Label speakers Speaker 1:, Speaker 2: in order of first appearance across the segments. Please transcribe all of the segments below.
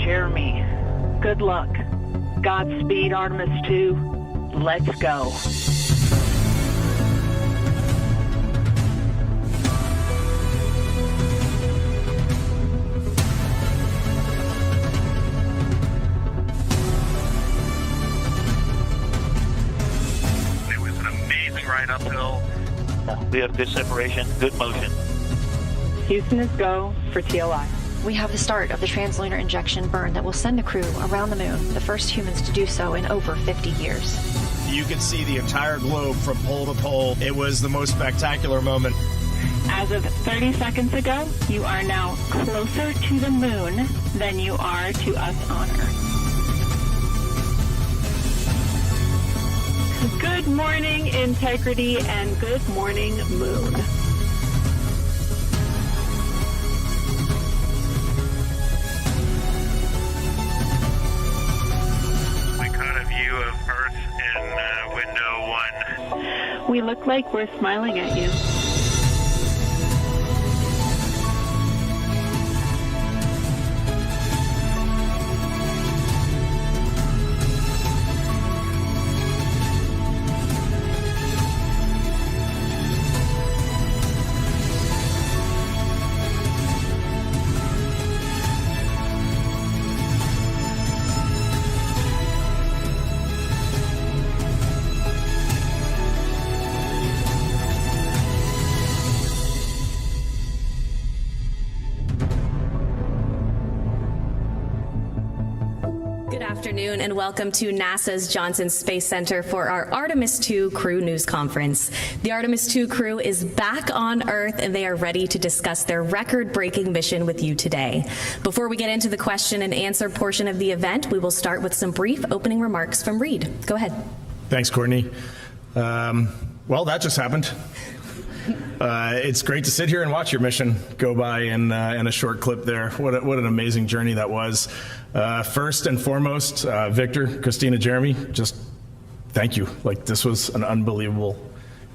Speaker 1: Jeremy. Good luck. Godspeed, Artemis II. Let's go.
Speaker 2: It was an amazing ride uphill. We have good separation, good motion.
Speaker 1: Houston is go for TLI.
Speaker 3: We have the start of the translunar injection burn that will send the crew around the moon, the first humans to do so in over 50 years.
Speaker 4: You could see the entire globe from pole to pole. It was the most spectacular moment.
Speaker 1: As of 30 seconds ago, you are now closer to the moon than you are to us on Earth. Good morning, Integrity, and good morning, Moon.
Speaker 2: Of Earth in window 1.
Speaker 1: We look like we're smiling at you.
Speaker 5: Good afternoon and welcome to NASA's Johnson Space Center for our Artemis II Crew News Conference. The Artemis II crew is back on Earth and they are ready to discuss their record-breaking mission with you today. Before we get into the question and answer portion of the event, we will start with some brief opening remarks from Reid. Go ahead.
Speaker 4: Thanks, Courtney. Well, that just happened. It's great to sit here and watch your mission go by in a short clip there. What an amazing journey that was. First and foremost, Victor, Christina, Jeremy, just thank you. Like, this was an unbelievable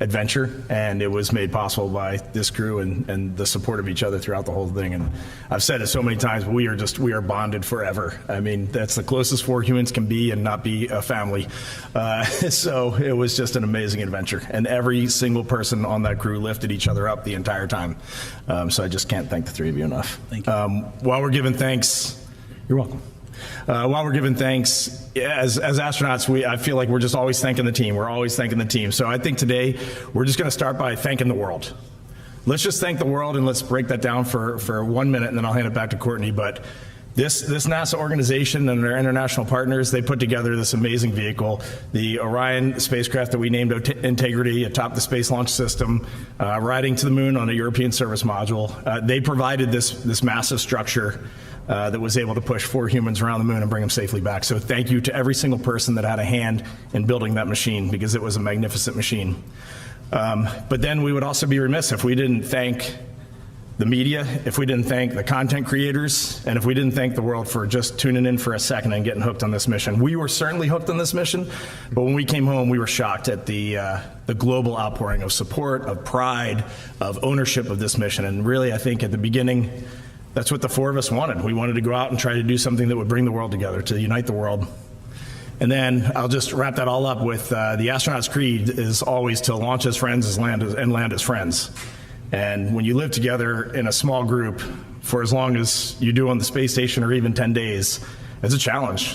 Speaker 4: adventure, and it was made possible by this crew and the support of each other throughout the whole thing. And I've said it so many times, but we are bonded forever. I mean, that's the closest four humans can be and not be a family. So it was just an amazing adventure, and every single person on that crew lifted each other up the entire time. So I just can't thank the three of you enough.
Speaker 6: Thank you.
Speaker 4: While we're giving thanks, you're welcome. While we're giving thanks, as astronauts, I feel like we're just always thanking the team. We're always thanking the team. So I think today we're just going to start by thanking the world. Let's just thank the world, and let's break that down for 1 minute, and then I'll hand it back to Courtney. But this NASA organization and their international partners, they put together this amazing vehicle, the Orion spacecraft that we named Integrity, atop the Space Launch System, riding to the moon on a European service module. They provided this massive structure that was able to push four humans around the moon and bring them safely back. So thank you to every single person that had a hand in building that machine, because it was a magnificent machine. But then we would also be remiss if we didn't thank the media, if we didn't thank the content creators, and if we didn't thank the world for just tuning in for a second and getting hooked on this mission. We were certainly hooked on this mission, but when we came home, we were shocked at the global outpouring of support, of pride, of ownership of this mission. And really, I think at the beginning, that's what the four of us wanted. We wanted to go out and try to do something that would bring the world together, to unite the world. And then I'll just wrap that all up with the astronaut's creed is always to launch as friends and land as friends. And when you live together in a small group for as long as you do on the space station, or even 10 days, it's a challenge.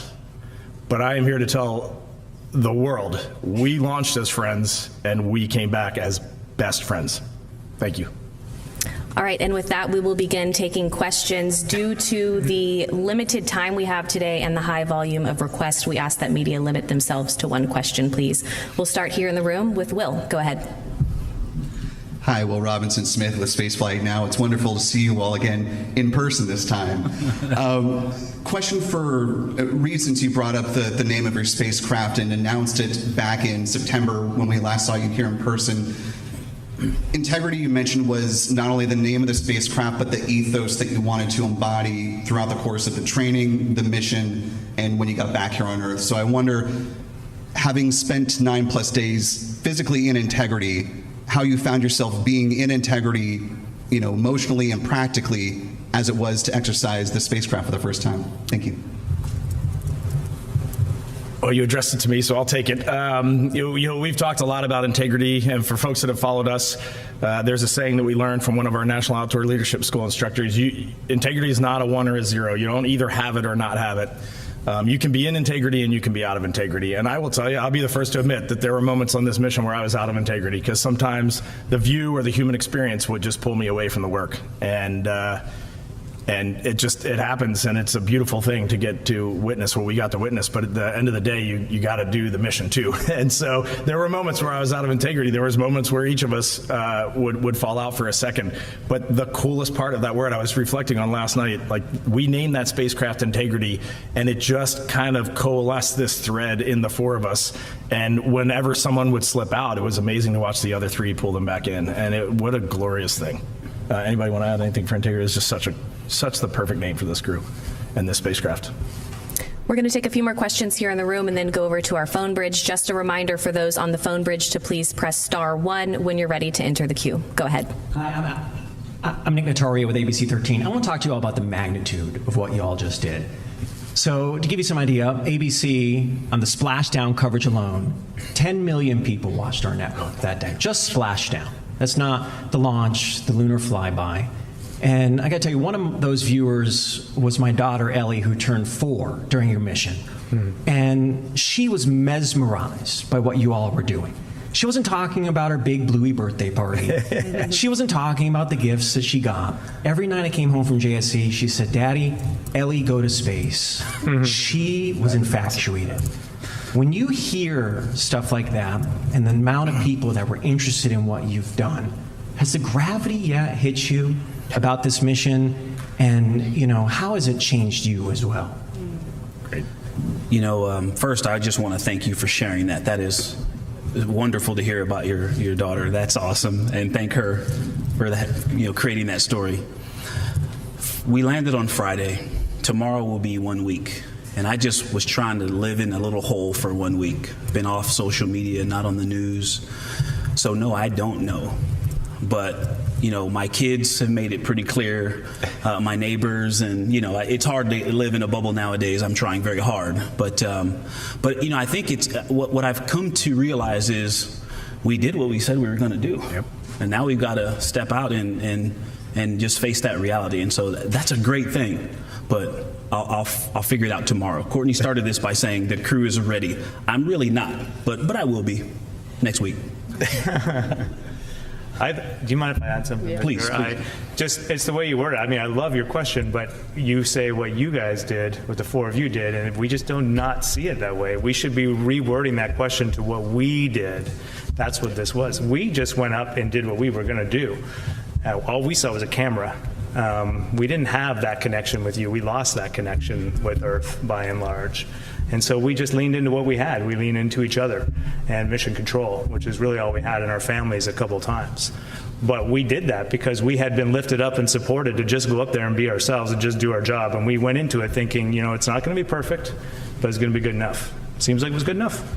Speaker 4: But I am here to tell the world, we launched as friends and we came back as best friends. Thank you.
Speaker 5: All right, and with that, we will begin taking questions. Due to the limited time we have today and the high volume of requests, we ask that media limit themselves to one question, please. We'll start here in the room with Will. Go ahead.
Speaker 7: Hi, Will Robinson Smith with Spaceflight Now. It's wonderful to see you all again in person this time. Question for Reid, since you brought up the name of your spacecraft and announced it back in September when we last saw you here in person. Integrity, you mentioned, was not only the name of the spacecraft, but the ethos that you wanted to embody throughout the course of the training, the mission, and when you got back here on Earth. So I wonder, having spent 9+ days physically in Integrity, how you found yourself being in Integrity, emotionally and practically as it was to exercise the spacecraft for the first time? Thank you.
Speaker 4: Well, you addressed it to me, so I'll take it. We've talked a lot about integrity, and for folks that have followed us, there's a saying that we learned from one of our National Outdoor Leadership School instructors. Integrity is not a 1 or a 0. You don't either have it or not have it. You can be in integrity and you can be out of integrity. And I will tell you, I'll be the first to admit that there were moments on this mission where I was out of integrity, because sometimes the view or the human experience would just pull me away from the work. And it happens, and it's a beautiful thing to get to witness what we got to witness. But at the end of the day, you got to do the mission too. And so there were moments where I was out of integrity. There was moments where each of us would fall out for a second. But the coolest part of that word, I was reflecting on last night, like, we named that spacecraft integrity, and it just kind of coalesced this thread in the 4 of us. And whenever someone would slip out, it was amazing to watch the other 3 pull them back in. And what a glorious thing. Anybody want to add anything for integrity? It's just such the perfect name for this group and this spacecraft.
Speaker 5: We're going to take a few more questions here in the room and then go over to our phone bridge. Just a reminder for those on the phone bridge to please press *1 when you're ready to enter the queue. Go ahead.
Speaker 6: Hi, I'm Nick Notaria with ABC 13. I want to talk to you all about the magnitude of what you all just did. So to give you some idea, ABC, on the splashdown coverage alone, 10 million people watched our network that day. Just splashdown. That's not the launch, the lunar flyby. And I got to tell you, one of those viewers was my daughter, Ellie, who turned 4 during your mission. And she was mesmerized by what you all were doing. She wasn't talking about her big bluey birthday party. She wasn't talking about the gifts that she got. Every night I came home from JSC, she said, "Daddy, Ellie, go to space." She was infatuated. When you hear stuff like that, and the amount of people that were interested in what you've done, has the gravity yet hit you about this mission? And, how has it changed you as well?
Speaker 4: Great.
Speaker 8: First, I just want to thank you for sharing that. That is wonderful to hear about your daughter. That's awesome. And thank her for that, creating that story. We landed on Friday. Tomorrow will be 1 week. And I just was trying to live in a little hole for 1 week. Been off social media, not on the news. So no, I don't know. But, my kids have made it pretty clear, my neighbors, and, it's hard to live in a bubble nowadays. I'm trying very hard. But I think it's what I've come to realize is we did what we said we were going to do. Yep. And now we've got to step out and just face that reality. And so that's a great thing. But I'll figure it out tomorrow. Courtney started this by saying the crew is ready. I'm really not, but I will be next week.
Speaker 9: Do you mind if I add something?
Speaker 8: Yeah. Please.
Speaker 9: It's the way you word it. I love your question, but you say what you guys did, what the 4 of you did, and we just do not see it that way. We should be rewording that question to what we did. That's what this was. We just went up and did what we were going to do. All we saw was a camera. We didn't have that connection with you. We lost that connection with Earth by and large. And so we just leaned into what we had. We leaned into each other and mission control, which is really all we had in our families a couple times. But we did that because we had been lifted up and supported to just go up there and be ourselves and just do our job. And we went into it thinking, it's not going to be perfect, but it's going to be good enough. Seems like it was good enough.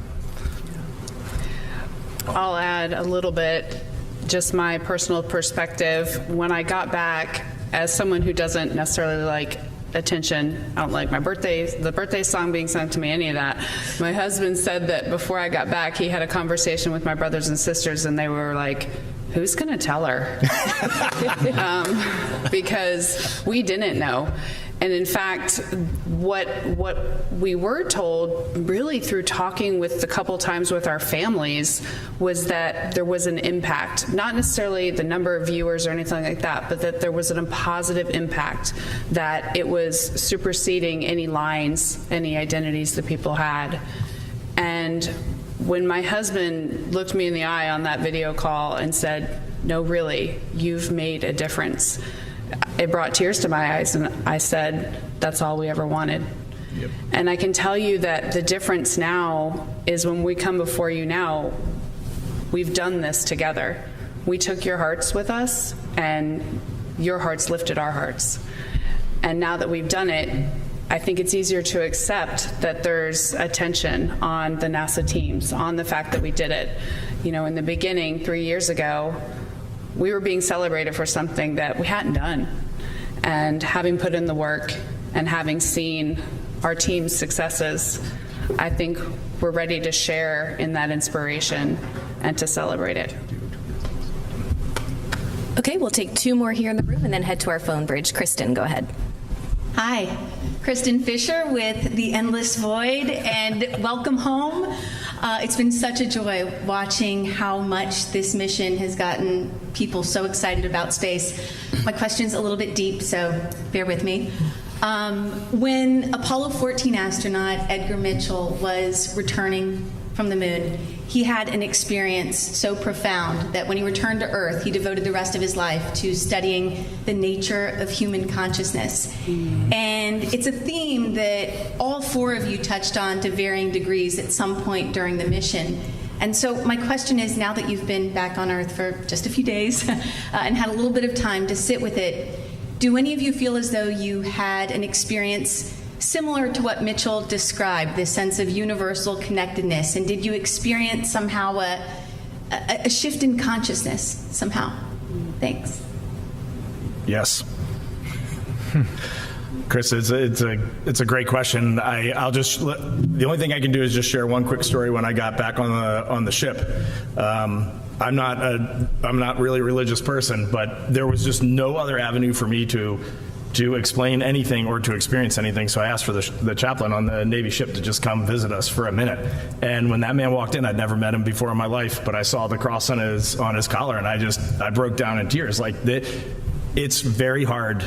Speaker 10: I'll add a little bit, just my personal perspective. When I got back, as someone who doesn't necessarily like attention, I don't like the birthday song being sung to me, any of that. My husband said that before I got back, he had a conversation with my brothers and sisters, and they were like, who's going to tell her? Because we didn't know. And in fact, what we were told, really through talking with a couple times with our families, was that there was an impact. Not necessarily the number of viewers or anything like that, but that there was a positive impact, that it was superseding any lines, any identities that people had. And when my husband looked me in the eye on that video call and said, "No, really, you've made a difference," it brought tears to my eyes, and I said, that's all we ever wanted. Yep. And I can tell you that the difference now is when we come before you now, we've done this together. We took your hearts with us, and your hearts lifted our hearts. And now that we've done it, I think it's easier to accept that there's attention on the NASA teams, on the fact that we did it. In the beginning, 3 years ago, we were being celebrated for something that we hadn't done. And having put in the work and having seen our team's successes, I think we're ready to share in that inspiration and to celebrate it.
Speaker 5: Okay, we'll take 2 more here in the room and then head to our phone bridge. Kristen, go ahead.
Speaker 11: Hi, Kristen Fisher with The Endless Void, and welcome home. It's been such a joy watching how much this mission has gotten people so excited about space. My question's a little bit deep, so bear with me. When Apollo 14 astronaut Edgar Mitchell was returning from the moon, he had an experience so profound that when he returned to Earth, he devoted the rest of his life to studying the nature of human consciousness. And it's a theme that all 4 of you touched on to varying degrees at some point during the mission. And so my question is, now that you've been back on Earth for just a few days and had a little bit of time to sit with it, do any of you feel as though you had an experience similar to what Mitchell described, this sense of universal connectedness? And did you experience somehow a shift in consciousness somehow? Thanks.
Speaker 4: Yes. Chris, it's a great question. The only thing I can do is just share one quick story. When I got back on the ship, I'm not really a religious person, but there was just no other avenue for me to explain anything or to experience anything. So I asked for the chaplain on the Navy ship to just come visit us for a minute. And when that man walked in, I'd never met him before in my life, but I saw the cross on his collar, and I broke down in tears. It's very hard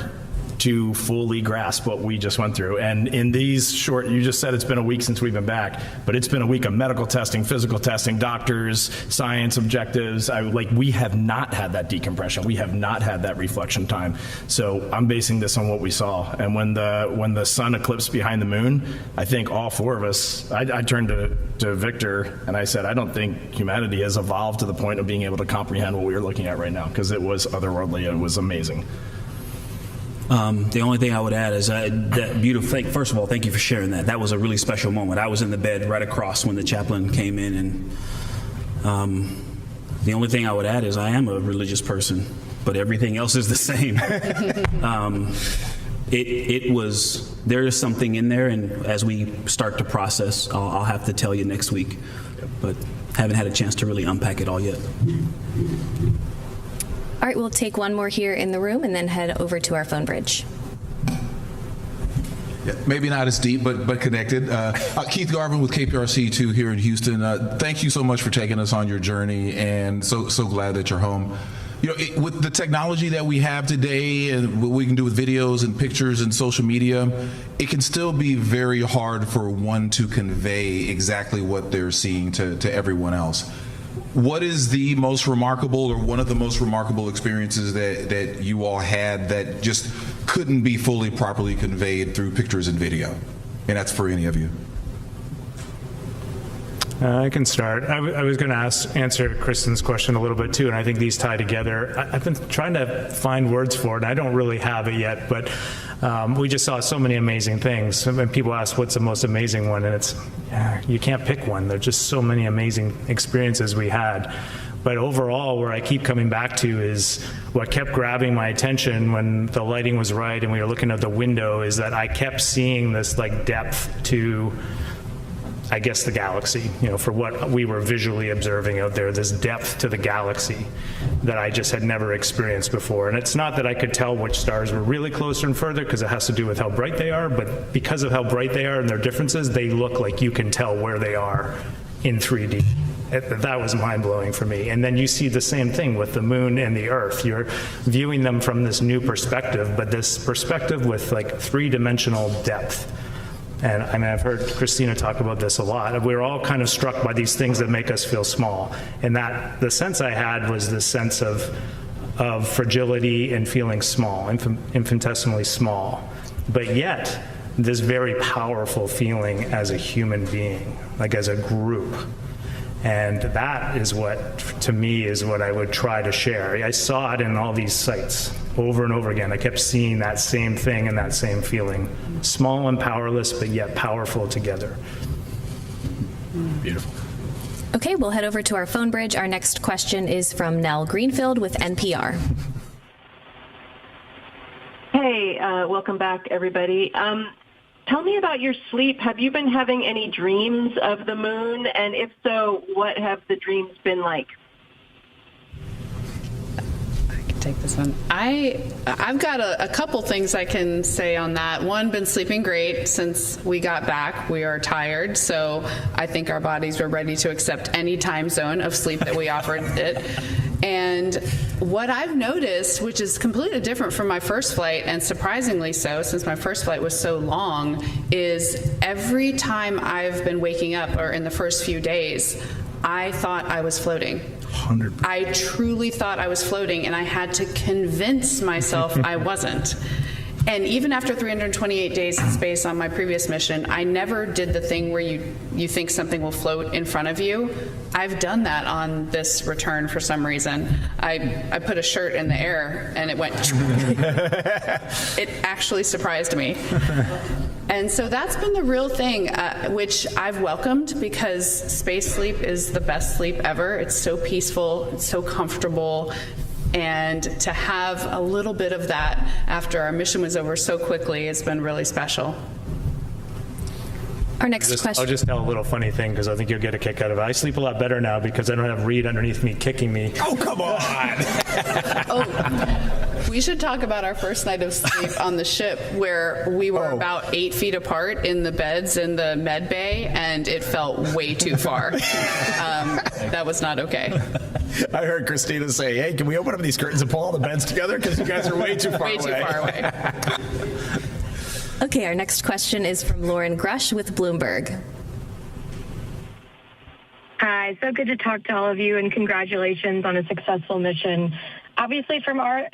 Speaker 4: to fully grasp what we just went through. And in these short, you just said it's been a week since we've been back, but it's been a week of medical testing, physical testing, doctors, science objectives. We have not had that decompression. We have not had that reflection time. So I'm basing this on what we saw. And when the sun eclipsed behind the moon, I think all 4 of us, I turned to Victor and I said, I don't think humanity has evolved to the point of being able to comprehend what we were looking at right now, because it was otherworldly. It was amazing.
Speaker 8: The only thing I would add is that beautiful thing. First of all, thank you for sharing that. That was a really special moment. I was in the bed right across when the chaplain came in, and the only thing I would add is I am a religious person, but everything else is the same. There is something in there, and as we start to process, I'll have to tell you next week, but haven't had a chance to really unpack it all yet.
Speaker 5: All right, we'll take 1 more here in the room and then head over to our phone bridge.
Speaker 12: Yeah, maybe not as deep, but connected. Keith Garvin with KPRC2 here in Houston. Thank you so much for taking us on your journey, and so glad that you're home. With the technology that we have today and what we can do with videos and pictures and social media, it can still be very hard for one to convey exactly what they're seeing to everyone else. What is the most remarkable, or one of the most remarkable experiences that you all had that just couldn't be fully properly conveyed through pictures and video? And that's for any of you.
Speaker 9: I can start. I was going to answer Kristen's question a little bit too, and I think these tie together. I've been trying to find words for it, and I don't really have it yet, but we just saw so many amazing things. And people ask what's the most amazing one, and you can't pick one. There's just so many amazing experiences we had. But overall, where I keep coming back to is what kept grabbing my attention when the lighting was right and we were looking at the window, is that I kept seeing this depth to, I guess, the galaxy, for what we were visually observing out there, this depth to the galaxy that I just had never experienced before. And it's not that I could tell which stars were really closer and further, because it has to do with how bright they are, but because of how bright they are and their differences, they look like you can tell where they are in 3D. That was mind-blowing for me. And then you see the same thing with the moon and the Earth. You're viewing them from this new perspective, but this perspective with 3-dimensional depth. And I've heard Christina talk about this a lot. We're all kind of struck by these things that make us feel small. And that the sense I had was this sense of fragility and feeling small, infinitesimally small. But yet, this very powerful feeling as a human being, as a group. And that is what, to me, is what I would try to share. I saw it in all these sites over and over again. I kept seeing that same thing and that same feeling. Small and powerless, but yet powerful together.
Speaker 4: Beautiful.
Speaker 5: Okay, we'll head over to our phone bridge. Our next question is from Nell Greenfield with NPR.
Speaker 13: Hey, welcome back, everybody. Tell me about your sleep. Have you been having any dreams of the moon? And if so, what have the dreams been like?
Speaker 10: Take this one. I've got a couple things I can say on that. One, been sleeping great since we got back. We are tired, so I think our bodies were ready to accept any time zone of sleep that we offered it. And what I've noticed, which is completely different from my first flight, and surprisingly so, since my first flight was so long, is every time I've been waking up, or in the first few days, I thought I was floating.
Speaker 4: 100%.
Speaker 10: I truly thought I was floating, and I had to convince myself I wasn't. And even after 328 days in space on my previous mission, I never did the thing where you think something will float in front of you. I've done that on this return for some reason. I put a shirt in the air and it went. It actually surprised me. And so that's been the real thing, which I've welcomed, because space sleep is the best sleep ever. It's so peaceful, it's so comfortable. And to have a little bit of that after our mission was over so quickly has been really special.
Speaker 5: Our next question.
Speaker 9: I'll just tell a little funny thing, because I think you'll get a kick out of it. I sleep a lot better now because I don't have Reid underneath me kicking me.
Speaker 4: Oh, come on!
Speaker 10: We should talk about our first night of sleep on the ship, where we were about 8 feet apart in the beds in the med bay, and it felt way too far. That was not okay.
Speaker 4: I heard Christina say, hey, can we open up these curtains and pull all the beds together? Because you guys are way too far away.
Speaker 10: Way too far away.
Speaker 5: Okay, our next question is from Lauren Grush with Bloomberg.
Speaker 14: Hi, so good to talk to all of you, and congratulations on a successful mission. Obviously, from our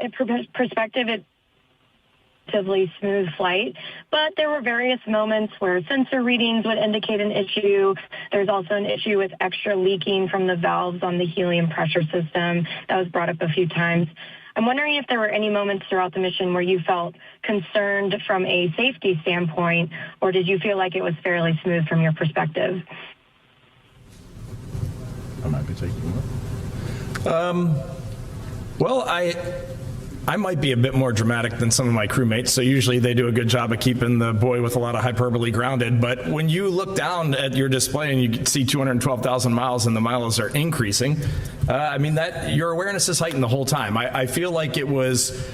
Speaker 14: perspective, it's a relatively smooth flight, but there were various moments where sensor readings would indicate an issue. There's also an issue with extra leaking from the valves on the helium pressure system that was brought up a few times. I'm wondering if there were any moments throughout the mission where you felt concerned from a safety standpoint, or did you feel like it was fairly smooth from your perspective?
Speaker 4: I might be taking one. Well, I might be a bit more dramatic than some of my crewmates, so usually they do a good job of keeping the boy with a lot of hyperbole grounded. But when you look down at your display and you see 212,000 miles and the miles are increasing, I mean, that your awareness is heightened the whole time. I feel like it was.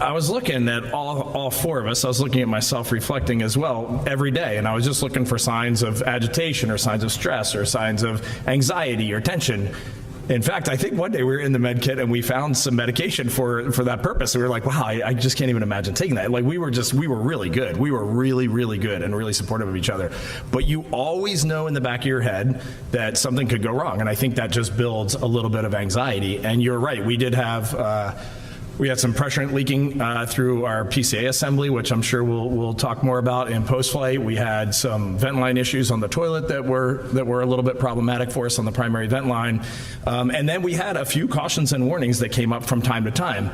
Speaker 4: I was looking at all four of us. I was looking at myself reflecting as well every day, and I was just looking for signs of agitation or signs of stress or signs of anxiety or tension. In fact, I think one day we were in the med kit and we found some medication for that purpose. And we were like, wow, I just can't even imagine taking that. Like we were really good. We were really, really good and really supportive of each other. But you always know in the back of your head that something could go wrong. And I think that just builds a little bit of anxiety. And you're right. We did have, we had some pressure leaking through our PCA assembly, which I'm sure we'll talk more about in post-flight. We had some vent line issues on the toilet that were a little bit problematic for us on the primary vent line. And then we had a few cautions and warnings that came up from time to time.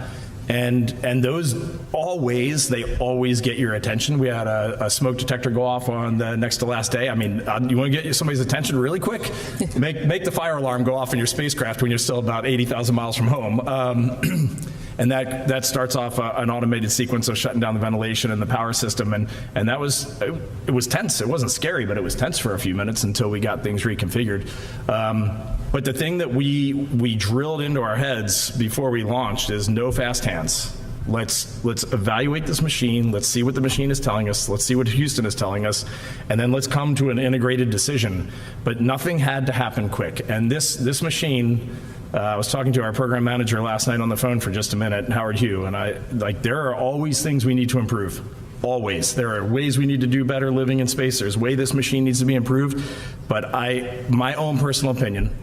Speaker 4: And those they always get your attention. We had a smoke detector go off on the next to last day. I mean, you want to get somebody's attention really quick? Make the fire alarm go off in your spacecraft when you're still about 80,000 miles from home. And that starts off an automated sequence of shutting down the ventilation and the power system. And that was, it was tense. It wasn't scary, but it was tense for a few minutes until we got things reconfigured. But the thing that we drilled into our heads before we launched is no fast hands. Let's evaluate this machine. Let's see what the machine is telling us. Let's see what Houston is telling us. And then let's come to an integrated decision. But nothing had to happen quick. And this machine, I was talking to our program manager last night on the phone for just a minute, Howard Hugh, and there are always things we need to improve. Always. There are ways we need to do better living in space. There's a way this machine needs to be improved. But my own personal opinion,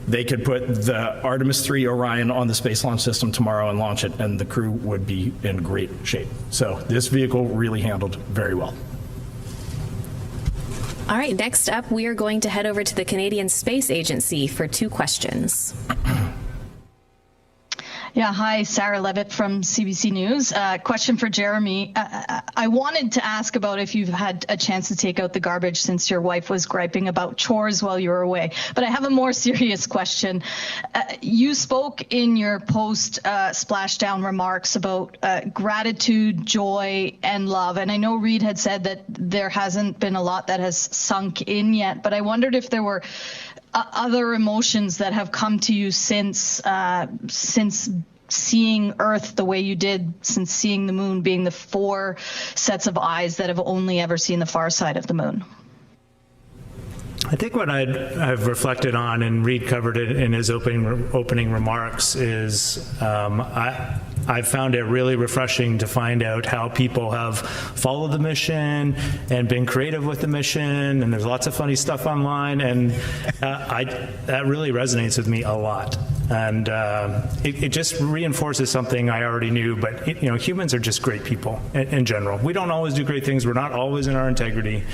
Speaker 4: they could put the Artemis II Orion on the Space Launch System tomorrow and launch it, and the crew would be in great shape. So this vehicle really handled very well.
Speaker 5: All right, next up, we are going to head over to the Canadian Space Agency for 2 questions.
Speaker 15: Yeah, hi, Sarah Levitt from CBC News. Question for Jeremy. I wanted to ask about if you've had a chance to take out the garbage since your wife was griping about chores while you were away. But I have a more serious question. You spoke in your post splashdown remarks about gratitude, joy, and love. And I know Reid had said that there hasn't been a lot that has sunk in yet, but I wondered if there were other emotions that have come to you since seeing Earth the way you did, since seeing the moon being the 4 sets of eyes that have only ever seen the far side of the moon.
Speaker 9: I think what I've reflected on, and Reid covered it in his opening remarks, is I found it really refreshing to find out how people have followed the mission and been creative with the mission, and there's lots of funny stuff online, and that really resonates with me a lot. And it just reinforces something I already knew, but humans are just great people in general. We don't always do great things. We're not always in our integrity,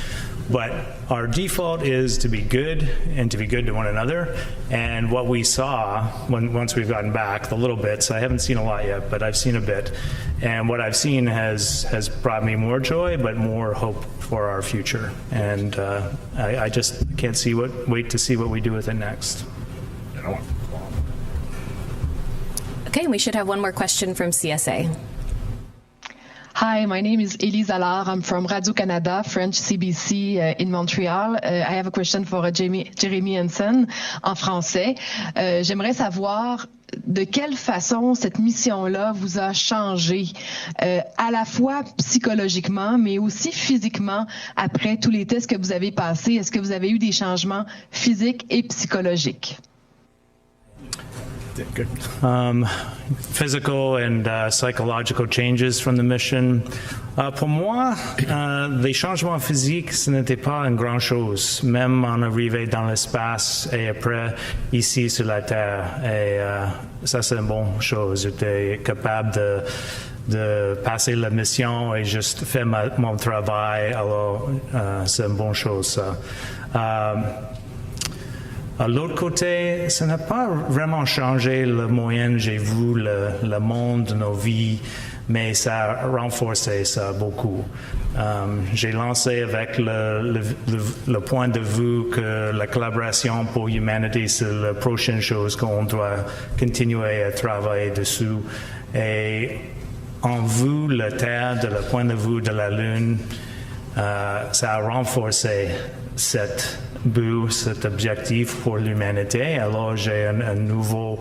Speaker 9: but our default is to be good and to be good to one another. And what we saw once we've gotten back, the little bits, I haven't seen a lot yet, but I've seen a bit. And what I've seen has brought me more joy, but more hope for our future. And I just can't wait to see what we do with it next.
Speaker 5: Okay, we should have one more question from CSA.
Speaker 16: Hi, my name is Elise Allard. I'm from Radio-Canada, French CBC in Montreal. I have a question for Jeremy Hansen en français. J'aimerais savoir de quelle façon cette mission-là vous a changé, à la fois psychologiquement, mais aussi physiquement, après tous les tests que vous avez passés. Est-ce que vous avez eu des changements physiques et psychologiques?
Speaker 9: Good. Physical and psychological changes from the mission. Pour moi, les changements physiques, ce n'était pas une grande chose, même en arrivant dans l'espace et après ici sur la Terre. Et ça, c'est une bonne chose. J'étais capable de passer la mission et juste faire mon travail. Alors, c'est une bonne chose, ça. À l'autre côté, ça n'a pas vraiment changé le moyen j'ai vu le monde, nos vies, mais ça a renforcé ça beaucoup. J'ai lancé avec le point de vue que la collaboration pour l'humanité, c'est la prochaine chose qu'on doit continuer à travailler dessus. Et en vue la Terre, de le point de vue de la Lune, ça a renforcé cet but, cet objectif pour l'humanité. Alors j'ai un nouveau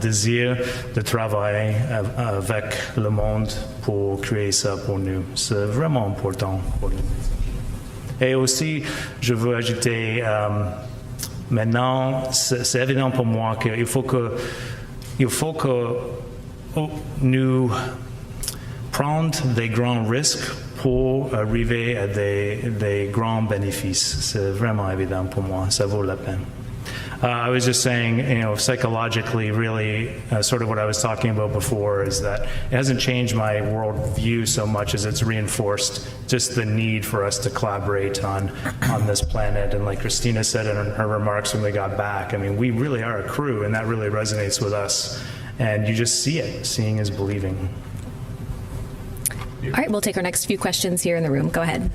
Speaker 9: désir de travailler avec le monde pour créer ça pour nous. C'est vraiment important pour nous. Et aussi, je veux ajouter, maintenant, c'est évident pour moi qu'il faut que nous prendre des grands risques pour arriver à des grands bénéfices. C'est vraiment évident pour moi. Ça vaut la peine. I was just saying, psychologically, really, sort of what I was talking about before is that it hasn't changed my worldview so much as it's reinforced just the need for us to collaborate on this planet. And like Christina said in her remarks when we got back, I mean, we really are a crew, and that really resonates with us. And you just see it. Seeing is believing.
Speaker 5: All right, we'll take our next few questions here in the room. Go ahead.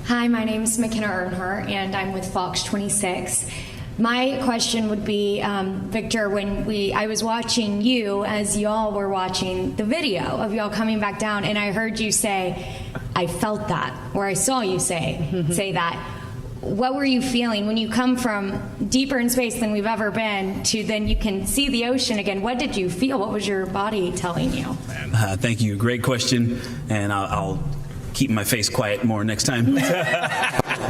Speaker 17: Hi, my name is McKenna Earnhardt, and I'm with Fox 26. My question would be, Victor, when I was watching you as y'all were watching the video of y'all coming back down, and I heard you say, I felt that, or I saw you say that. What were you feeling when you come from deeper in space than we've ever been to then you can see the ocean again? What did you feel? What was your body telling you?
Speaker 8: Thank you. Great question. And I'll keep my face quiet more next time.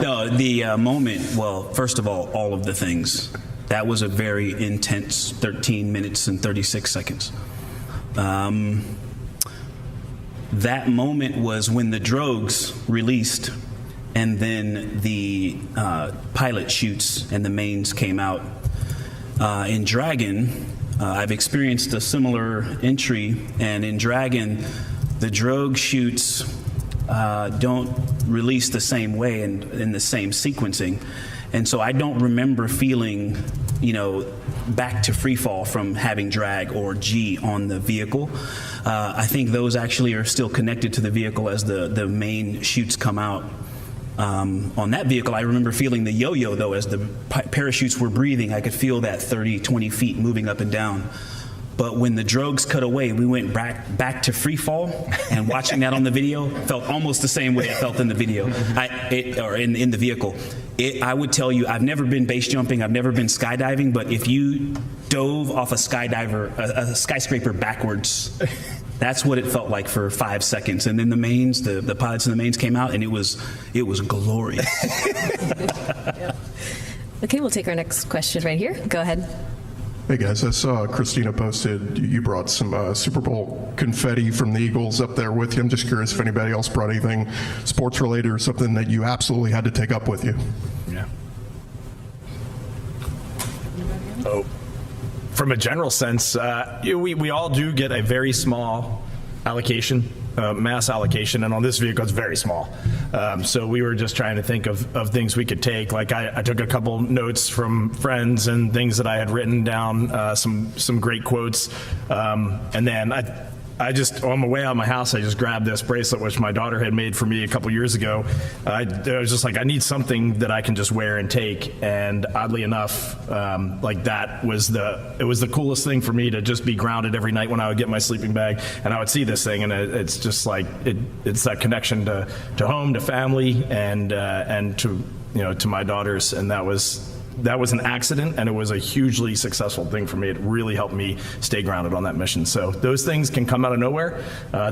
Speaker 8: No, the moment, well, first of all of the things. That was a very intense 13 minutes and 36 seconds. That moment was when the drogues released, and then the pilot chutes and the mains came out. In Dragon, I've experienced a similar entry, and in Dragon, the drogue chutes don't release the same way and in the same sequencing. And so I don't remember feeling back to free fall from having drag or G on the vehicle. I think those actually are still connected to the vehicle as the main chutes come out. On that vehicle, I remember feeling the yo-yo, though, as the parachutes were breathing. I could feel that 30, 20 feet moving up and down. But when the drogues cut away, we went back to free fall, and watching that on the video felt almost the same way it felt in the video, or in the vehicle. I would tell you, I've never been base jumping, I've never been skydiving, but if you dove off a skyscraper backwards, that's what it felt like for 5 seconds. And then the mains, the pilots in the mains came out, and it was glorious.
Speaker 5: Okay, we'll take our next question right here. Go ahead.
Speaker 18: Hey guys, I saw Christina posted you brought some Super Bowl confetti from the Eagles up there with you. I'm just curious if anybody else brought anything sports related or something that you absolutely had to take up with you.
Speaker 4: Yeah. Oh, from a general sense, we all do get a very small allocation, mass allocation, and on this vehicle it's very small. So we were just trying to think of things we could take. Like I took a couple notes from friends and things that I had written down, some great quotes, and then I just, on my way out of my house, I just grabbed this bracelet, which my daughter had made for me a couple years ago. I was just like, I need something that I can just wear and take. And oddly enough, it was the coolest thing for me to just be grounded every night when I would get my sleeping bag and I would see this thing. And it's just like, it's that connection to home, to family, and to my daughters. And that was an accident, and it was a hugely successful thing for me. It really helped me stay grounded on that mission. So those things can come out of nowhere.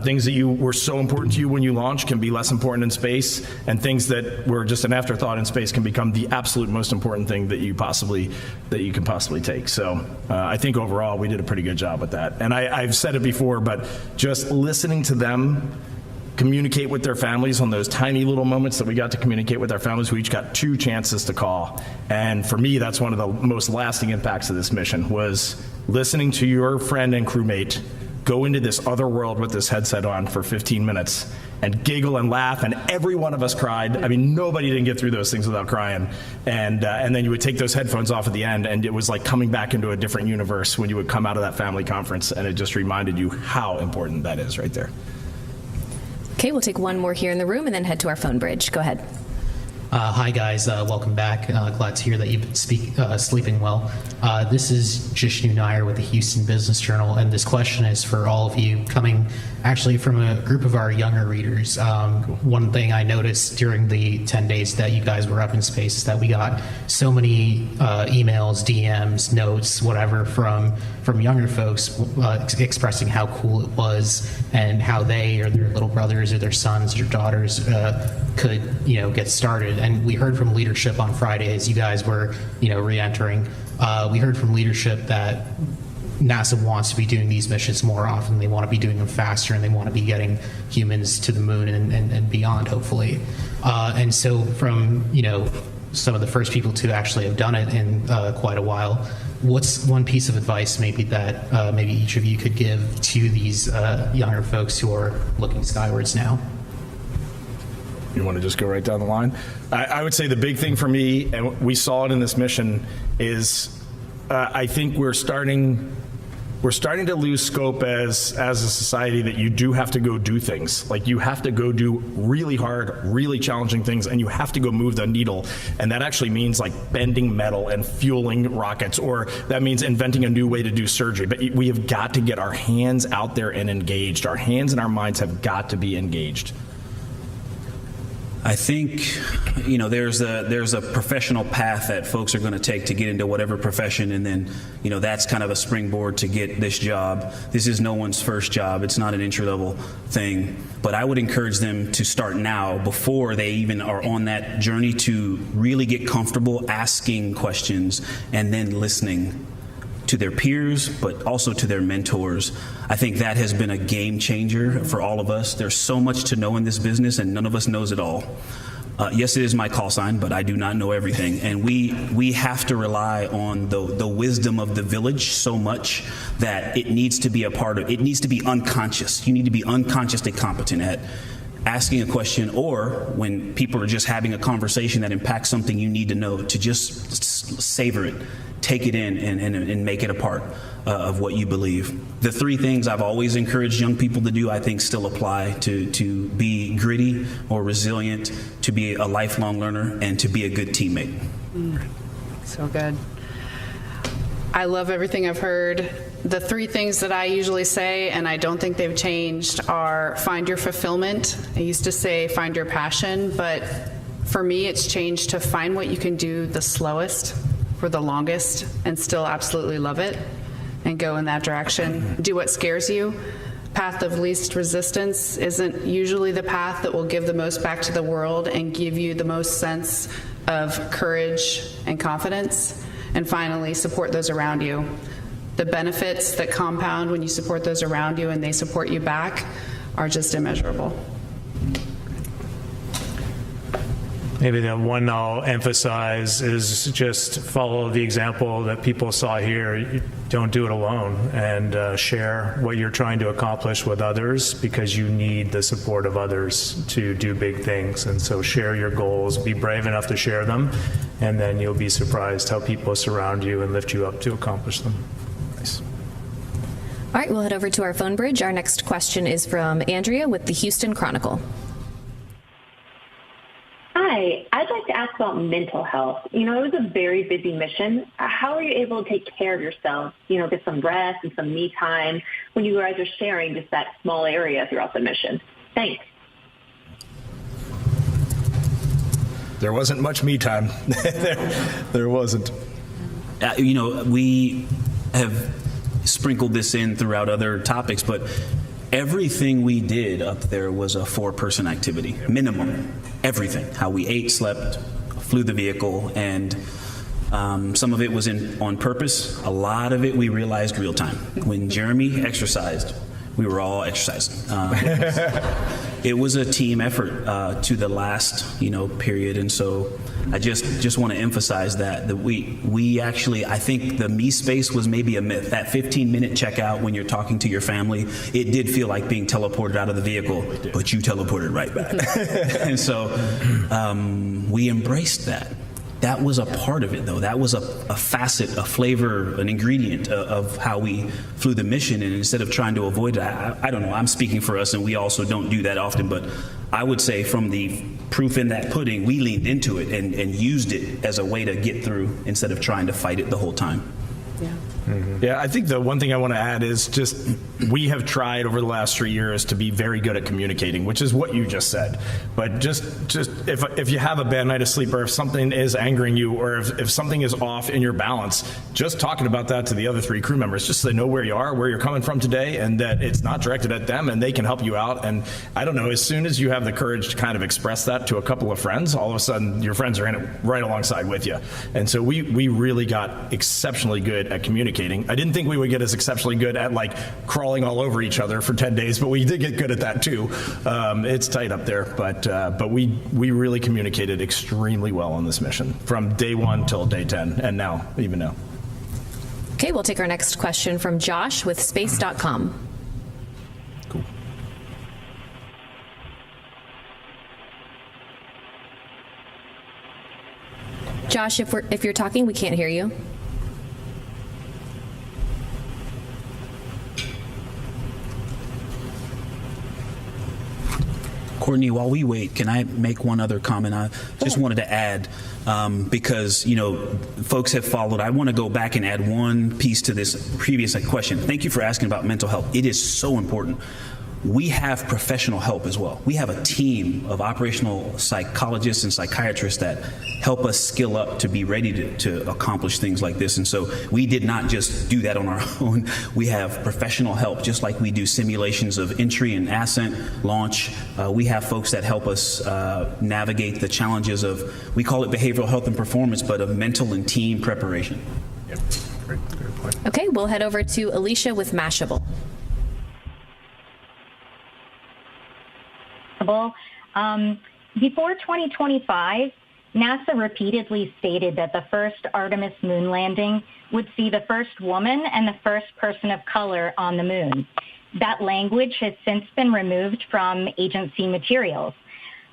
Speaker 4: Things that were so important to you when you launch can be less important in space, and things that were just an afterthought in space can become the absolute most important thing that you can possibly take. So I think overall we did a pretty good job with that. And I've said it before, but just listening to them communicate with their families on those tiny little moments that we got to communicate with our families. We each got 2 chances to call. And for me, that's one of the most lasting impacts of this mission, was listening to your friend and crewmate go into this other world with this headset on for 15 minutes and giggle and laugh, and every one of us cried. I mean, nobody didn't get through those things without crying. And then you would take those headphones off at the end, and it was like coming back into a different universe when you would come out of that family conference, and it just reminded you how important that is right there.
Speaker 5: Okay, we'll take one more here in the room and then head to our phone bridge. Go ahead.
Speaker 19: Hi guys, welcome back. Glad to hear that you've been sleeping well. This is Jishnu Nair with the Houston Business Journal, and this question is for all of you, coming actually from a group of our younger readers. One thing I noticed during the 10 days that you guys were up in space is that we got so many emails, DMs, notes, whatever from younger folks expressing how cool it was and how they or their little brothers or their sons or daughters could get started. And we heard from leadership on Friday as you guys were re-entering. We heard from leadership that NASA wants to be doing these missions more often. They want to be doing them faster, and they want to be getting humans to the moon and beyond, hopefully. And so from some of the first people to actually have done it in quite a while, what's one piece of advice maybe that maybe each of you could give to these younger folks who are looking skywards now?
Speaker 4: You want to just go right down the line? I would say the big thing for me, and we saw it in this mission, is I think we're starting to lose scope as a society that you do have to go do things. Like, you have to go do really hard, really challenging things, and you have to go move the needle. And that actually means like bending metal and fueling rockets, or that means inventing a new way to do surgery. But we have got to get our hands out there and engaged. Our hands and our minds have got to be engaged.
Speaker 8: I think, there's a professional path that folks are going to take to get into whatever profession, and then, that's kind of a springboard to get this job. This is no one's first job. It's not an entry-level thing. But I would encourage them to start now, before they even are on that journey, to really get comfortable asking questions and then listening to their peers, but also to their mentors. I think that has been a game changer for all of us. There's so much to know in this business, and none of us knows it all. Yes, it is my call sign, but I do not know everything. And we have to rely on the wisdom of the village so much that it needs to be a part of, it needs to be unconscious. You need to be unconsciously competent asking a question, or when people are just having a conversation that impacts something you need to know, to just savor it, take it in, and make it a part of what you believe. The three things I've always encouraged young people to do, I think still apply: to be gritty or resilient, to be a lifelong learner, and to be a good teammate.
Speaker 10: So good. I love everything I've heard. The three things that I usually say, and I don't think they've changed, are find your fulfillment. I used to say find your passion, but for me it's changed to find what you can do the slowest for the longest and still absolutely love it and go in that direction. Do what scares you. Path of least resistance isn't usually the path that will give the most back to the world and give you the most sense of courage and confidence. And finally, support those around you. The benefits that compound when you support those around you and they support you back are just immeasurable.
Speaker 9: Maybe the one I'll emphasize is just follow the example that people saw here. You don't do it alone, and share what you're trying to accomplish with others, because you need the support of others to do big things. And so share your goals, be brave enough to share them, and then you'll be surprised how people surround you and lift you up to accomplish them. Nice.
Speaker 5: All right, we'll head over to our phone bridge. Our next question is from Andrea with the Houston Chronicle.
Speaker 20: Hi, I'd like to ask about mental health. It was a very busy mission. How are you able to take care of yourself, get some rest and some me time when you guys are sharing just that small area throughout the mission? Thanks.
Speaker 4: There wasn't much me time. There wasn't.
Speaker 8: We have sprinkled this in throughout other topics, but everything we did up there was a 4-person activity, minimum. Everything. How we ate, slept, flew the vehicle, and some of it was on purpose. A lot of it we realized real time. When Jeremy exercised, we were all exercising. It was a team effort to the last, period. And so I just want to emphasize that we actually, I think the me space was maybe a myth. That 15-minute checkout when you're talking to your family, it did feel like being teleported out of the vehicle, but you teleported right back. And so we embraced that. That was a part of it, though. That was a facet, a flavor, an ingredient of how we flew the mission. And instead of trying to avoid it, I don't know, I'm speaking for us, and we also don't do that often, but I would say from the proof in that pudding, we leaned into it and used it as a way to get through instead of trying to fight it the whole time.
Speaker 10: Yeah.
Speaker 4: Mm-hmm. Yeah, I think the one thing I want to add is just we have tried over the last 3 years to be very good at communicating, which is what you just said. But just if you have a bad night of sleep, or if something is angering you, or if something is off in your balance, just talking about that to the other 3 crew members, just so they know where you are, where you're coming from today, and that it's not directed at them, and they can help you out. And I don't know, as soon as you have the courage to kind of express that to a couple of friends, all of a sudden your friends are in it right alongside with you. And so we really got exceptionally good at communicating. I didn't think we would get as exceptionally good at crawling all over each other for 10 days, but we did get good at that too. It's tight up there, but we really communicated extremely well on this mission from day 1 till day 10, and even now.
Speaker 5: Okay, we'll take our next question from Josh with space.com.
Speaker 4: Cool.
Speaker 5: Josh, if you're talking, we can't hear you.
Speaker 8: Courtney, while we wait, can I make one other comment? I just wanted to add, because, folks have followed. I want to go back and add one piece to this previous question. Thank you for asking about mental health. It is so important. We have professional help as well. We have a team of operational psychologists and psychiatrists that help us skill up to be ready to accomplish things like this. And so we did not just do that on our own. We have professional help, just like we do simulations of entry and ascent, launch. We have folks that help us navigate the challenges of, we call it behavioral health and performance, but of mental and team preparation.
Speaker 4: Yep. Great point.
Speaker 5: Okay, we'll head over to Alicia with Mashable.
Speaker 21: Before 2025, NASA repeatedly stated that the first Artemis moon landing would see the first woman and the first person of color on the moon. That language has since been removed from agency materials.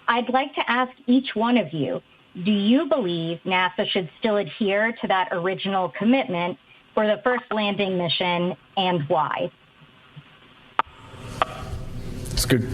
Speaker 21: I'd like to ask each one of you, do you believe NASA should still adhere to that original commitment for the first landing mission, and why?
Speaker 4: It's good.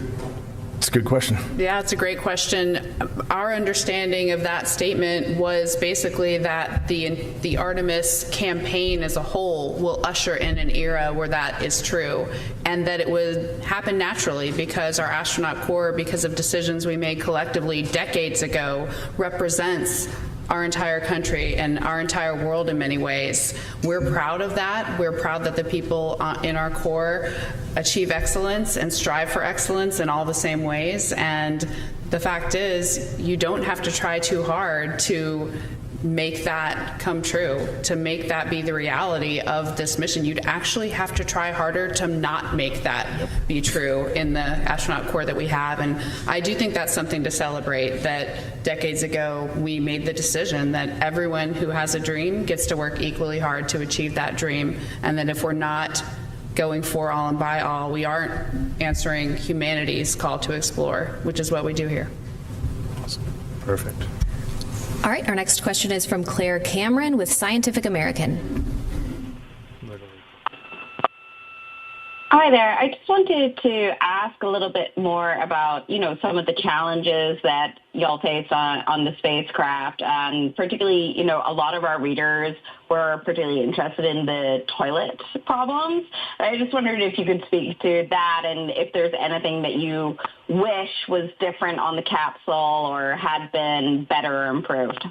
Speaker 4: It's a good question.
Speaker 10: Yeah, it's a great question. Our understanding of that statement was basically that the Artemis campaign as a whole will usher in an era where that is true, and that it would happen naturally because our astronaut corps, because of decisions we made collectively decades ago, represents our entire country and our entire world in many ways. We're proud of that. We're proud that the people in our corps achieve excellence and strive for excellence in all the same ways. And the fact is, you don't have to try too hard to make that come true, to make that be the reality of this mission. You'd actually have to try harder to not make that be true in the astronaut corps that we have. And I do think that's something to celebrate, that decades ago we made the decision that everyone who has a dream gets to work equally hard to achieve that dream, and that if we're not going for all and by all, we aren't answering humanity's call to explore, which is what we do here.
Speaker 4: Perfect.
Speaker 5: All right, our next question is from Claire Cameron with Scientific American.
Speaker 3: Hi there. I just wanted to ask a little bit more about, some of the challenges that y'all face on the spacecraft. Particularly, a lot of our readers were particularly interested in the toilet problems. I just wondered if you could speak to that and if there's anything that you wish was different on the capsule or had been better or improved.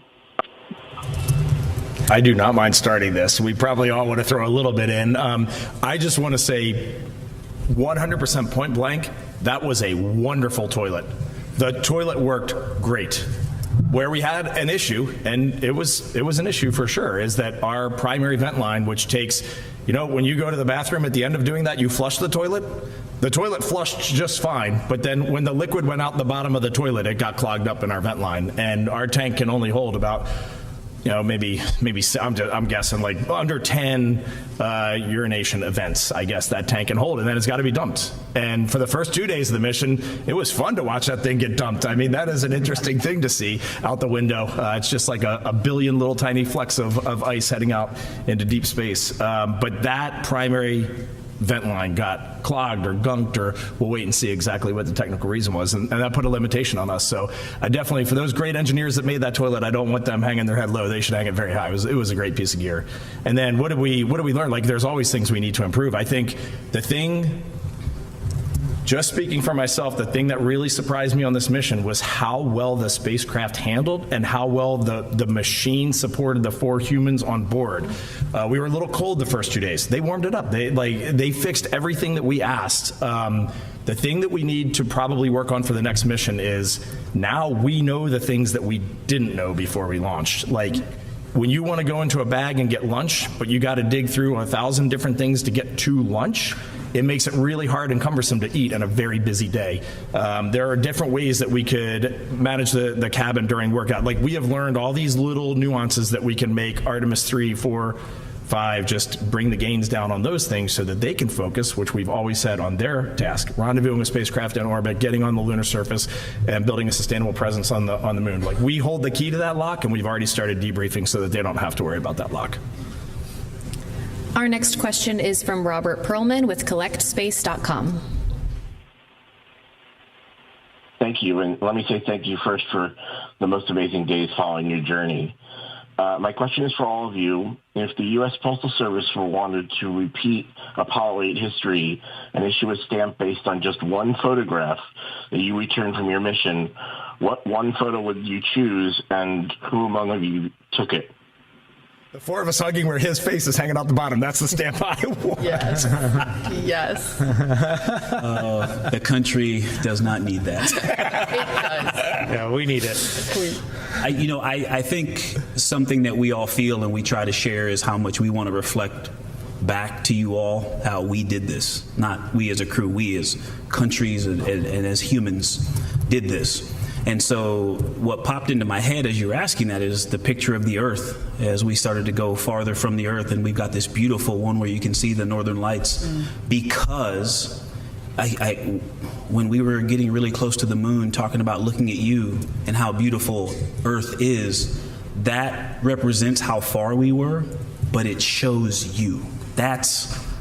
Speaker 4: I do not mind starting this. We probably all want to throw a little bit in. I just want to say 100% point blank, that was a wonderful toilet. The toilet worked great. Where we had an issue, and it was an issue for sure, is that our primary vent line, which takes, when you go to the bathroom at the end of doing that, you flush the toilet flushed just fine, but then when the liquid went out the bottom of the toilet, it got clogged up in our vent line, and our tank can only hold about maybe I'm guessing like under 10 urination events, I guess that tank can hold, and then it's got to be dumped. And for the first 2 days of the mission, it was fun to watch that thing get dumped. I mean, that is an interesting thing to see out the window. It's just like a billion little tiny flecks of ice heading out into deep space. But that primary vent line got clogged or gunked, or we'll wait and see exactly what the technical reason was, and that put a limitation on us. So I definitely, for those great engineers that made that toilet, I don't want them hanging their head low. They should hang it very high. It was a great piece of gear. And then what did we learn? Like, there's always things we need to improve. I think the thing, just speaking for myself, the thing that really surprised me on this mission was how well the spacecraft handled and how well the machine supported the 4 humans on board. We were a little cold the first 2 days. They warmed it up. They fixed everything that we asked. The thing that we need to probably work on for the next mission is now we know the things that we didn't know before we launched. Like, when you want to go into a bag and get lunch, but you got to dig through 1,000 different things to get to lunch, it makes it really hard and cumbersome to eat on a very busy day. There are different ways that we could manage the cabin during workout. Like, we have learned all these little nuances that we can make Artemis 3, 4, 5, just bring the gains down on those things so that they can focus, which we've always said on their task, rendezvousing a spacecraft in orbit, getting on the lunar surface, and building a sustainable presence on the moon. Like, we hold the key to that lock, and we've already started debriefing so that they don't have to worry about that lock.
Speaker 5: Our next question is from Robert Perlman with collectspace.com.
Speaker 22: Thank you, and let me say thank you first for the most amazing days following your journey. My question is for all of you. If the U.S. Postal Service wanted to repeat Apollo 8 history and issue a stamp based on just one photograph that you returned from your mission, what one photo would you choose, and who among you took it?
Speaker 4: The 4 of us hugging where his face is hanging out the bottom. That's the stamp I want.
Speaker 10: Yes. Yes.
Speaker 8: The country does not need that.
Speaker 10: It does.
Speaker 9: Yeah, we need it.
Speaker 8: I think something that we all feel and we try to share is how much we want to reflect back to you all how we did this. Not we as a crew, we as countries and as humans did this. And so what popped into my head as you were asking that is the picture of the Earth as we started to go farther from the Earth, and we've got this beautiful one where you can see the northern lights because when we were getting really close to the moon, talking about looking at you and how beautiful Earth is, that represents how far we were, but it shows you.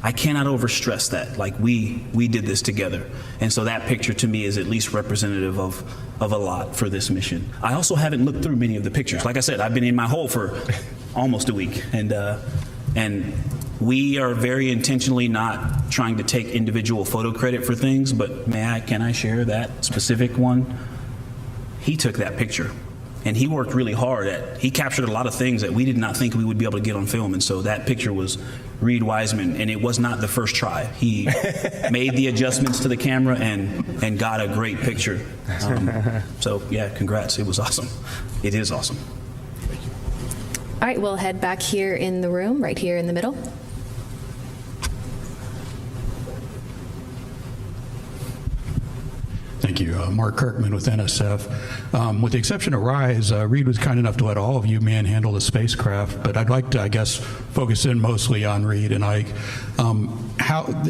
Speaker 8: I cannot overstress that. Like we did this together. And so that picture to me is at least representative of a lot for this mission. I also haven't looked through many of the pictures. Like I said, I've been in my hole for almost a week. And we are very intentionally not trying to take individual photo credit for things, but can I share that specific one? He took that picture. And he worked really hard he captured a lot of things that we did not think we would be able to get on film. And so that picture was Reid Wiseman, and it was not the first try. He made the adjustments to the camera and got a great picture. So yeah, congrats. It was awesome. It is awesome.
Speaker 5: All right, we'll head back here in the room, right here in the middle.
Speaker 1: Thank you. Mark Kirkman with NSF. With the exception of Rise, Reid was kind enough to let all of you manhandle the spacecraft, but I'd like to, I guess, focus in mostly on Reid and Ike.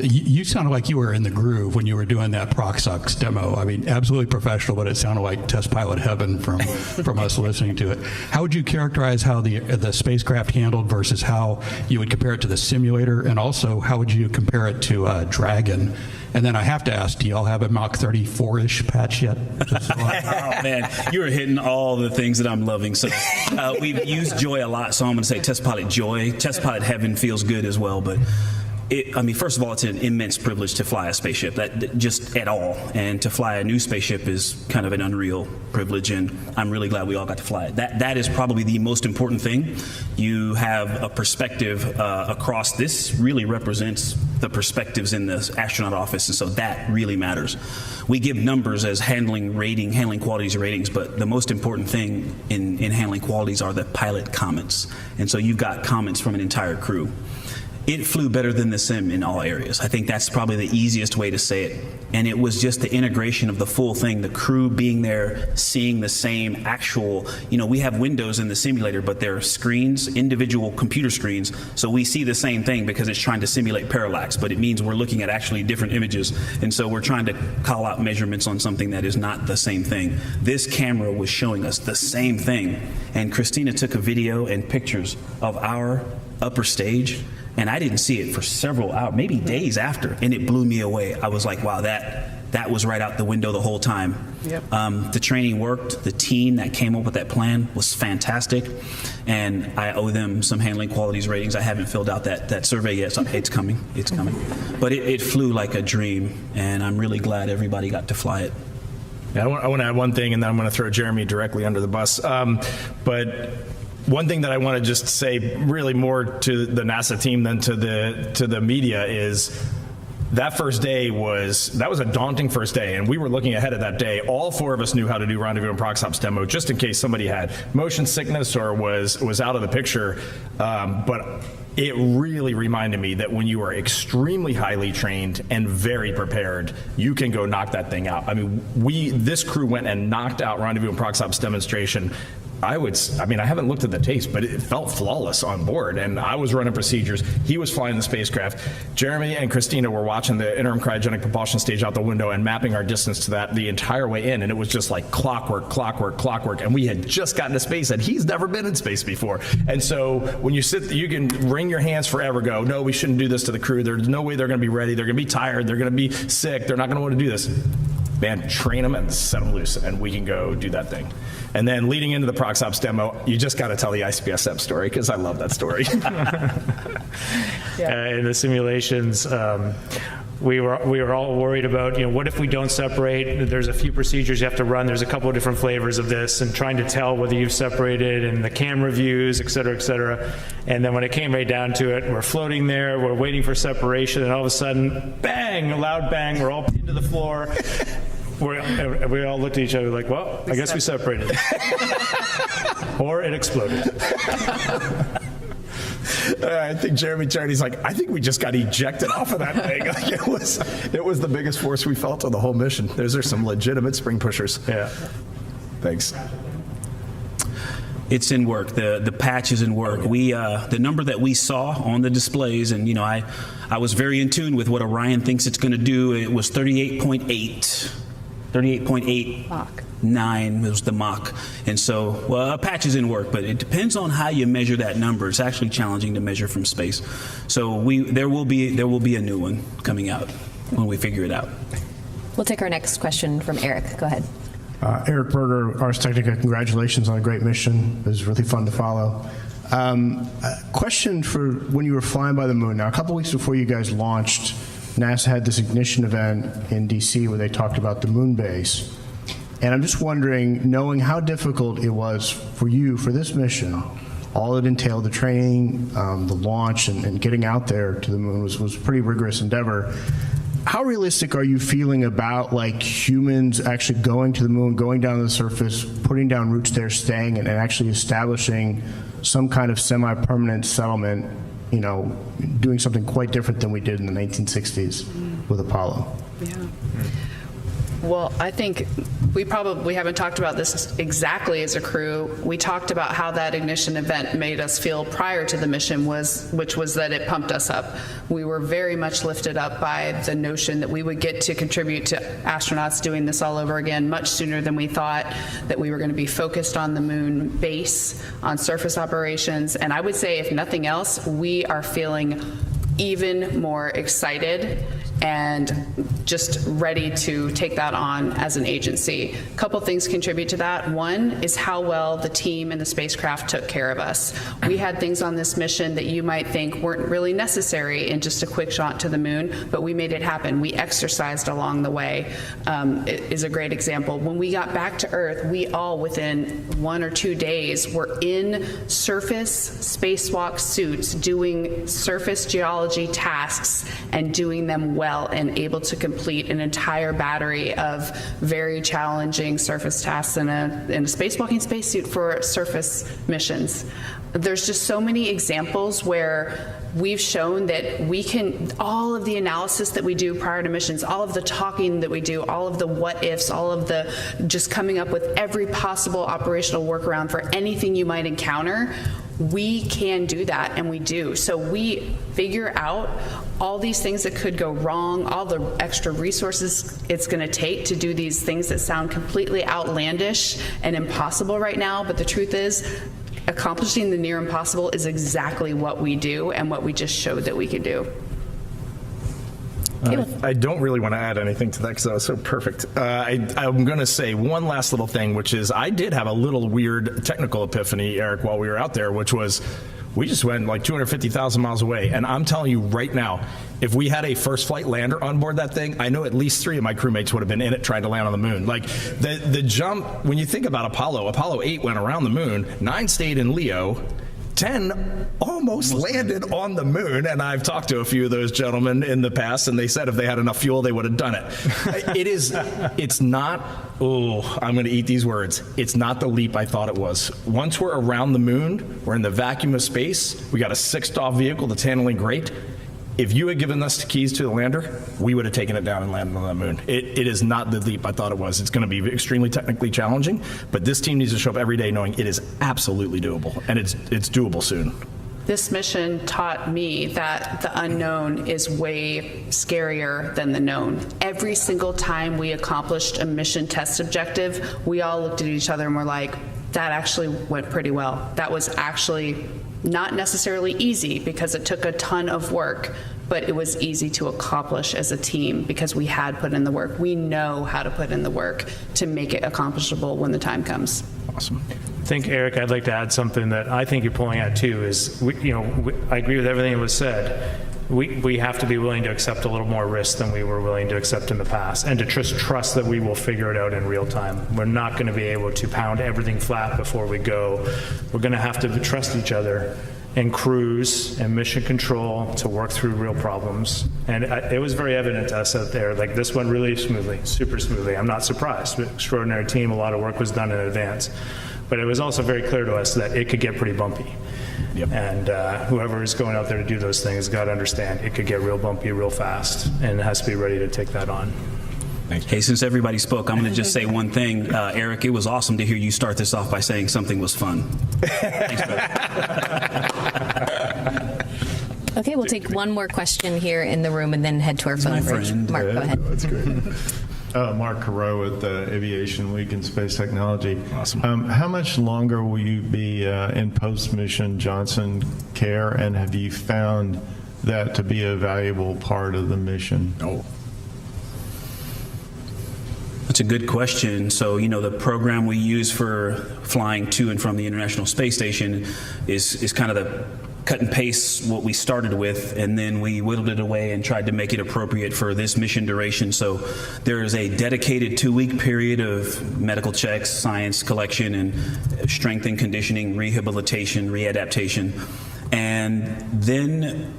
Speaker 1: You sounded like you were in the groove when you were doing that ProcSox demo. I mean, absolutely professional, but it sounded like test pilot heaven from us listening to it. How would you characterize how the spacecraft handled versus how you would compare it to the simulator, and also how would you compare it to Dragon? And then I have to ask, do y'all have a Mach 34-ish patch yet?
Speaker 8: Oh, man, you're hitting all the things that I'm loving. So we've used Joy a lot, so I'm going to say Test Pilot Joy. Test Pilot Heaven feels good as well, but first of all, it's an immense privilege to fly a spaceship, just at all. And to fly a new spaceship is kind of an unreal privilege, and I'm really glad we all got to fly it. That is probably the most important thing. You have a perspective across. This really represents the perspectives in the astronaut office, and so that really matters. We give numbers as handling qualities ratings, but the most important thing in handling qualities are the pilot comments. And so you've got comments from an entire crew. It flew better than the sim in all areas. I think that's probably the easiest way to say it. And it was just the integration of the full thing, the crew being there, seeing the same actual, we have windows in the simulator, but they're screens, individual computer screens. So we see the same thing because it's trying to simulate parallax, but it means we're looking at actually different images. And so we're trying to call out measurements on something that is not the same thing. This camera was showing us the same thing. And Christina took a video and pictures of our upper stage, and I didn't see it for several hours, maybe days after, and it blew me away. I was like, wow, that was right out the window the whole time. Yep. The training worked. The team that came up with that plan was fantastic, and I owe them some handling qualities ratings. I haven't filled out that survey yet, so it's coming. But it flew like a dream, and I'm really glad everybody got to fly it.
Speaker 4: Yeah, I want to add one thing, and then I'm going to throw Jeremy directly under the bus. But one thing that I want to just say really more to the NASA team than to the media is that first day was a daunting first day, and we were looking ahead of that day. All four of us knew how to do rendezvous and ProcSox demo just in case somebody had motion sickness or was out of the picture. But it really reminded me that when you are extremely highly trained and very prepared, you can go knock that thing out. I mean, this crew went and knocked out rendezvous and ProcSox demonstration. I haven't looked at the tapes, but it felt flawless on board, and I was running procedures. He was flying the spacecraft. Jeremy and Christina were watching the interim cryogenic propulsion stage out the window and mapping our distance to that the entire way in, and it was just like clockwork, and we had just gotten to space, and he's never been in space before. And so when you can wring your hands forever, go, no, we shouldn't do this to the crew. There's no way they're going to be ready. They're going to be tired. They're going to be sick. They're not going to want to do this. Man, train them and set them loose, and we can go do that thing. And then leading into the ProcSox demo, you just got to tell the ICPSM story, because I love that story.
Speaker 9: In the simulations, we were all worried about, what if we don't separate? There's a few procedures you have to run. There's a couple of different flavors of this, and trying to tell whether you've separated, and the camera views, et cetera, et cetera. And then when it came right down to it, we're floating there, we're waiting for separation, and all of a sudden, bang, a loud bang, we're all pinned to the floor. We all looked at each other like, well, I guess we separated. Or it exploded.
Speaker 4: I think Jeremy turned, he's like, I think we just got ejected off of that thing. Like, it was the biggest force we felt on the whole mission. Those are some legitimate spring pushers.
Speaker 9: Yeah.
Speaker 4: Thanks.
Speaker 8: It's in work. The patch is in work. We the number that we saw on the displays, and I was very in tune with what Orion thinks it's going to do. It was 38.8
Speaker 10: Mach.
Speaker 8: 9 was the Mach. And so, a patch is in work, but it depends on how you measure that number. It's actually challenging to measure from space. So there will be a new one coming out when we figure it out.
Speaker 5: We'll take our next question from Eric. Go ahead.
Speaker 2: Eric Berger, Ars Technica, congratulations on a great mission. It was really fun to follow. Question for when you were flying by the moon. Now, a couple weeks before you guys launched, NASA had this ignition event in D.C. where they talked about the moon base. And I'm just wondering, knowing how difficult it was for you for this mission, all it entailed, the training, the launch, and getting out there to the moon was a pretty rigorous endeavor. How realistic are you feeling about humans actually going to the moon, going down to the surface, putting down roots there, staying, and actually establishing some kind of semi-permanent settlement, doing something quite different than we did in the 1960s with Apollo?
Speaker 10: Yeah. Well, I think we probably haven't talked about this exactly as a crew. We talked about how that ignition event made us feel prior to the mission, which was that it pumped us up. We were very much lifted up by the notion that we would get to contribute to astronauts doing this all over again much sooner than we thought, that we were going to be focused on the moon base, on surface operations. And I would say, if nothing else, we are feeling even more excited and just ready to take that on as an agency. A couple things contribute to that. One is how well the team and the spacecraft took care of us. We had things on this mission that you might think weren't really necessary in just a quick shot to the moon, but we made it happen. We exercised along the way. It is a great example. When we got back to Earth, we all, within 1 or 2 days, were in surface spacewalk suits doing surface geology tasks and doing them well and able to complete an entire battery of very challenging surface tasks in a spacewalking spacesuit for surface missions. There's just so many examples where we've shown that we can, all of the analysis that we do prior to missions, all of the talking that we do, all of the what ifs, all of the just coming up with every possible operational workaround for anything you might encounter, we can do that, and we do. So we figure out all these things that could go wrong, all the extra resources it's going to take to do these things that sound completely outlandish and impossible right now. But the truth is, accomplishing the near impossible is exactly what we do and what we just showed that we could do.
Speaker 4: I don't really want to add anything to that because that was so perfect. I'm going to say one last little thing, which is I did have a little weird technical epiphany, Eric, while we were out there, which was we just went 250,000 miles away. And I'm telling you right now, if we had a first flight lander on board that thing, I know at least 3 of my crewmates would have been in it trying to land on the moon. The jump, when you think about Apollo 8 went around the moon, 9 stayed in Leo, 10 almost landed on the moon, and I've talked to a few of those gentlemen in the past, and they said if they had enough fuel, they would have done it. It's not, I'm going to eat these words. It's not the leap I thought it was. Once we're around the moon, we're in the vacuum of space, we got a 6-off vehicle that's handling great. If you had given us the keys to the lander, we would have taken it down and landed on the moon. It is not the leap I thought it was. It's going to be extremely technically challenging, but this team needs to show up every day knowing it is absolutely doable, and it's doable soon.
Speaker 10: This mission taught me that the unknown is way scarier than the known. Every single time we accomplished a mission test objective, we all looked at each other and were like, that actually went pretty well. That was actually not necessarily easy because it took a ton of work, but it was easy to accomplish as a team because we had put in the work. We know how to put in the work to make it accomplishable when the time comes.
Speaker 4: Awesome.
Speaker 9: I think, Eric, I'd like to add something that I think you're pulling at too is, I agree with everything that was said. We have to be willing to accept a little more risk than we were willing to accept in the past, and to trust that we will figure it out in real time. We're not going to be able to pound everything flat before we go. We're going to have to trust each other and crews and mission control to work through real problems. And it was very evident to us out there, this went really smoothly, super smoothly. I'm not surprised. Extraordinary team, a lot of work was done in advance. But it was also very clear to us that it could get pretty bumpy. Yep. And whoever is going out there to do those things got to understand it could get real bumpy real fast, and it has to be ready to take that on.
Speaker 8: Hey, since everybody spoke, I'm going to just say one thing. Eric, it was awesome to hear you start this off by saying something was fun. Thanks, brother.
Speaker 5: Okay, we'll take one more question here in the room and then head to our phone bridge. Mark, go ahead.
Speaker 6: That's great. Mark Carreau with Aviation Week in Space Technology.
Speaker 8: Awesome.
Speaker 6: How much longer will you be in post-mission Johnson care, and have you found that to be a valuable part of the mission?
Speaker 8: Oh. That's a good question. So, the program we use for flying to and from the International Space Station is kind of the cut and paste what we started with, and then we whittled it away and tried to make it appropriate for this mission duration. So there is a dedicated 2-week period of medical checks, science collection, and strength and conditioning, rehabilitation, readaptation. And then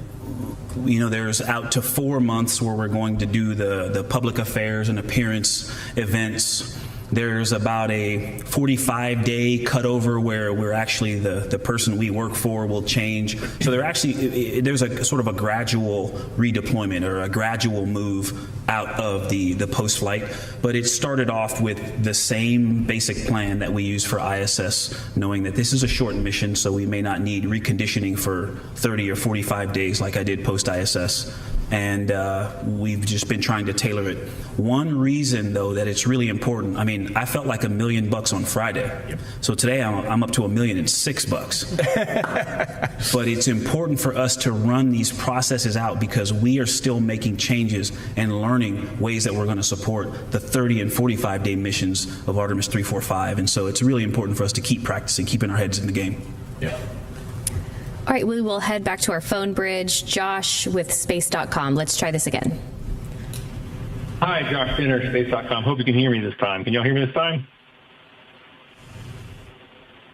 Speaker 8: there's out to 4 months where we're going to do the public affairs and appearance events. There's about a 45-day cutover where we're actually the person we work for will change. So there's a sort of a gradual redeployment or a gradual move out of the post-flight. But it started off with the same basic plan that we use for ISS, knowing that this is a short mission, so we may not need reconditioning for 30 or 45 days like I did post-ISS. And we've just been trying to tailor it. One reason, though, that it's really important, I felt like $1 million on Friday. Yep. So today I'm up to $1,006,000. But it's important for us to run these processes out because we are still making changes and learning ways that we're going to support the 30 and 45-day missions of Artemis 3, 4, 5. And so it's really important for us to keep practicing, keeping our heads in the game.
Speaker 6: Yeah.
Speaker 5: All right, we will head back to our phone bridge. Josh with space.com. Let's try this again.
Speaker 7: Hi, Josh Finner, space.com. Hope you can hear me this time. Can y'all hear me this time?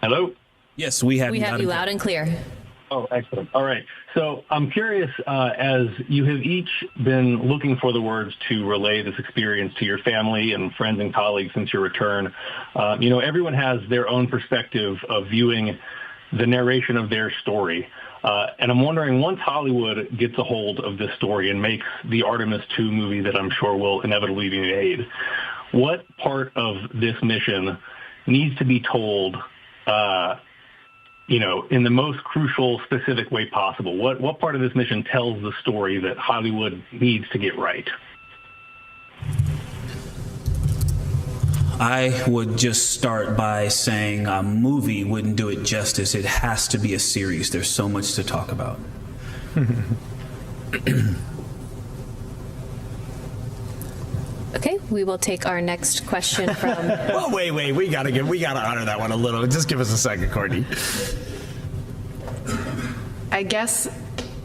Speaker 7: Hello?
Speaker 8: Yes, we have
Speaker 5: you loud and clear.
Speaker 7: Oh, excellent. All right. So I'm curious, as you have each been looking for the words to relay this experience to your family and friends and colleagues since your return, everyone has their own perspective of viewing the narration of their story. And I'm wondering, once Hollywood gets a hold of this story and makes the Artemis II movie that I'm sure will inevitably be made, what part of this mission needs to be told, in the most crucial, specific way possible? What part of this mission tells the story that Hollywood needs to get right?
Speaker 8: I would just start by saying a movie wouldn't do it justice. It has to be a series. There's so much to talk about.
Speaker 5: Okay, we will take our next question from...
Speaker 4: Well, wait, we gotta honor that one a little. Just give us a second, Courtney.
Speaker 10: I guess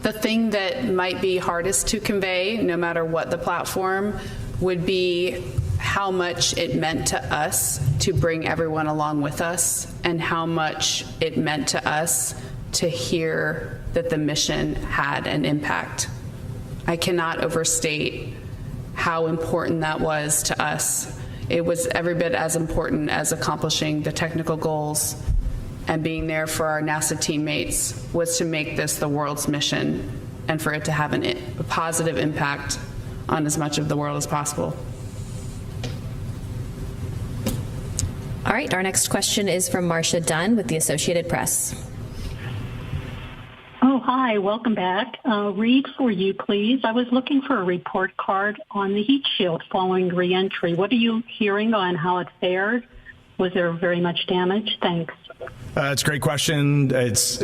Speaker 10: the thing that might be hardest to convey, no matter what the platform, would be how much it meant to us to bring everyone along with us, and how much it meant to us to hear that the mission had an impact. I cannot overstate how important that was to us. It was every bit as important as accomplishing the technical goals and being there for our NASA teammates was to make this the world's mission and for it to have a positive impact on as much of the world as possible.
Speaker 5: All right, our next question is from Marcia Dunn with the Associated Press.
Speaker 23: Oh, hi, welcome back. Reid, for you, please. I was looking for a report card on the heat shield following reentry. What are you hearing on how it fared? Was there very much damage? Thanks.
Speaker 4: It's a great question. It's,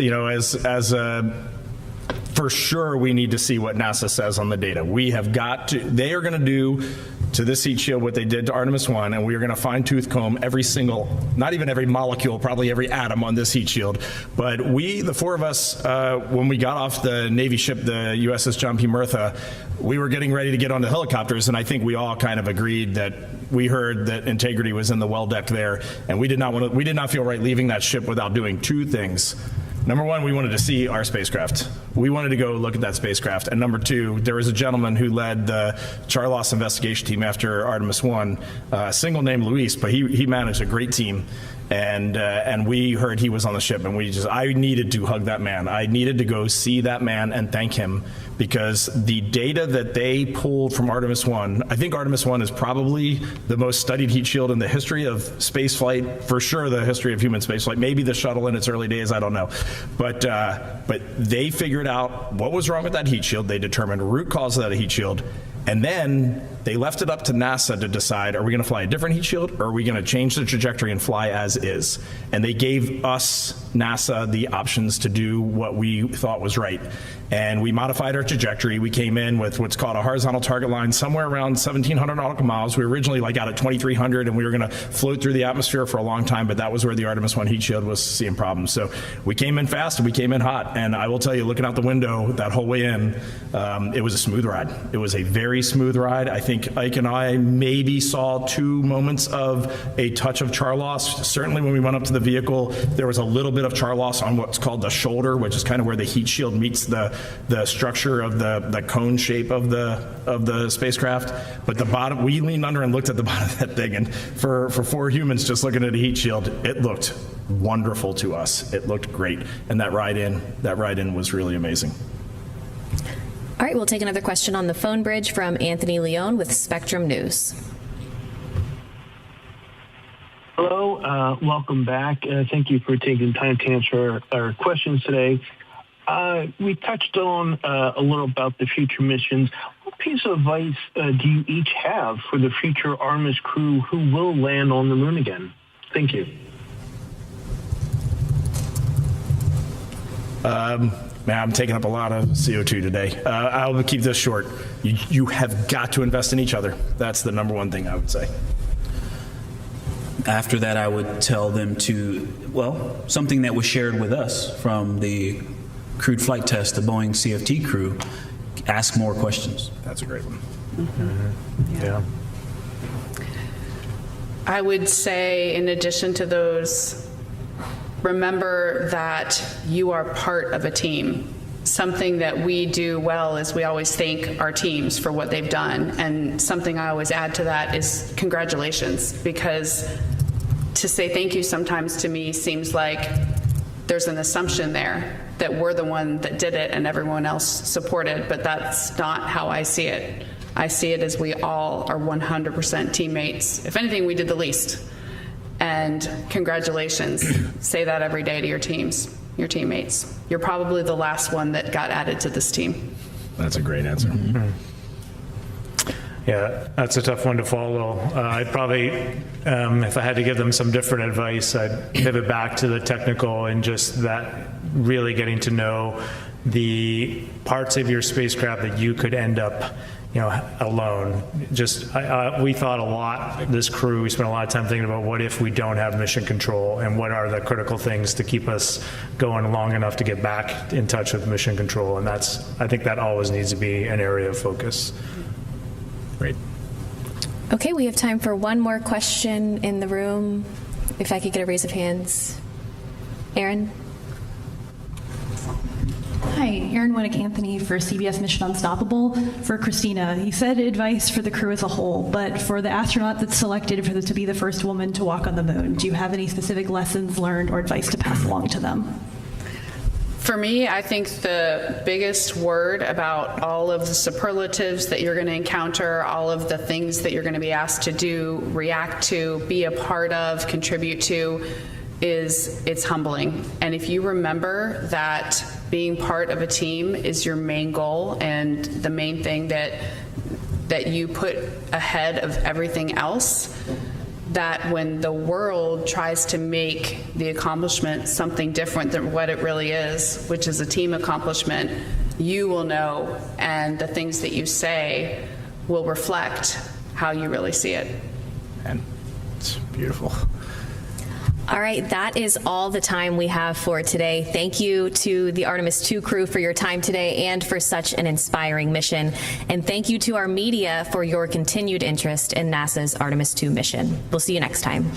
Speaker 4: for sure we need to see what NASA says on the data. We have got to, they are going to do to this heat shield what they did to Artemis 1, and we are going to fine-tooth comb every single, not even every molecule, probably every atom on this heat shield. But we, the four of us, when we got off the Navy ship, the USS John P. Murtha, we were getting ready to get on the helicopters, and I think we all kind of agreed that we heard that integrity was in the well deck there, and we did not feel right leaving that ship without doing two things. Number one, we wanted to see our spacecraft. We wanted to go look at that spacecraft. And number two, there was a gentleman who led the Charlos investigation team after Artemis 1, a single name Luis, but he managed a great team. And we heard he was on the ship, and I needed to hug that man. I needed to go see that man and thank him, because the data that they pulled from Artemis I, I think Artemis I is probably the most studied heat shield in the history of spaceflight, for sure the history of human spaceflight, maybe the shuttle in its early days, I don't know. But they figured out what was wrong with that heat shield. They determined root cause of that heat shield. And then they left it up to NASA to decide, are we going to fly a different heat shield, or are we going to change the trajectory and fly as is? And they gave us, NASA, the options to do what we thought was right. And we modified our trajectory. We came in with what's called a horizontal target line somewhere around 1,700 nautical miles. We were originally out at 2,300, and we were going to float through the atmosphere for a long time, but that was where the Artemis I heat shield was seeing problems. So we came in fast and we came in hot. And I will tell you, looking out the window that whole way in, it was a smooth ride. It was a very smooth ride. I think Ike and I maybe saw 2 moments of a touch of char loss. Certainly when we went up to the vehicle, there was a little bit of char loss on what's called the shoulder, which is kind of where the heat shield meets the structure of the cone shape of the spacecraft. But the bottom, we leaned under and looked at the bottom of that thing, and for 4 humans just looking at a heat shield, it looked wonderful to us. It looked great, and that ride in was really amazing.
Speaker 5: All right, we'll take another question on the phone bridge from Anthony Leone with Spectrum News.
Speaker 11: Hello, welcome back. Thank you for taking time to answer our questions today. We touched on a little about the future missions. What piece of advice do you each have for the future Artemis crew who will land on the moon again? Thank you.
Speaker 4: Man, I'm taking up a lot of CO2 today. I'll keep this short. You have got to invest in each other. That's the number one thing I would say.
Speaker 8: After that, I would tell them to, well, something that was shared with us from the crewed flight test, the Boeing CFT crew, ask more questions.
Speaker 4: That's a great one.
Speaker 10: Mm-hmm. Yeah. I would say, in addition to those, remember that you are part of a team. Something that we do well is we always thank our teams for what they've done. And something I always add to that is congratulations, because to say thank you sometimes to me seems like there's an assumption there that we're the one that did it and everyone else supported, but that's not how I see it. I see it as we all are 100% teammates. If anything, we did the least. And congratulations. Say that every day to your teams, your teammates. You're probably the last one that got added to this team.
Speaker 4: That's a great answer.
Speaker 9: Mm-hmm. Yeah, that's a tough one to follow. I'd probably, if I had to give them some different advice, I'd pivot back to the technical and just that really getting to know the parts of your spacecraft that you could end up, alone. Just, we thought a lot, this crew, we spent a lot of time thinking about what if we don't have mission control and what are the critical things to keep us going long enough to get back in touch with mission control. And I think that always needs to be an area of focus.
Speaker 4: Great.
Speaker 5: Okay, we have time for one more question in the room. If I could get a raise of hands. Aaron?
Speaker 12: Hi, Erin Winnick-Anthony for CBS Mission Unstoppable. For Christina, you said advice for the crew as a whole, but for the astronaut that's selected to be the first woman to walk on the moon, do you have any specific lessons learned or advice to pass along to them?
Speaker 10: For me, I think the biggest word about all of the superlatives that you're going to encounter, all of the things that you're going to be asked to do, react to, be a part of, contribute to, is it's humbling. And if you remember that being part of a team is your main goal and the main thing that you put ahead of everything else, that when the world tries to make the accomplishment something different than what it really is, which is a team accomplishment, you will know, and the things that you say will reflect how you really see it.
Speaker 4: And it's beautiful.
Speaker 5: All right, that is all the time we have for today. Thank you to the Artemis II crew for your time today and for such an inspiring mission. And thank you to our media for your continued interest in NASA's Artemis II mission. We'll see you next time.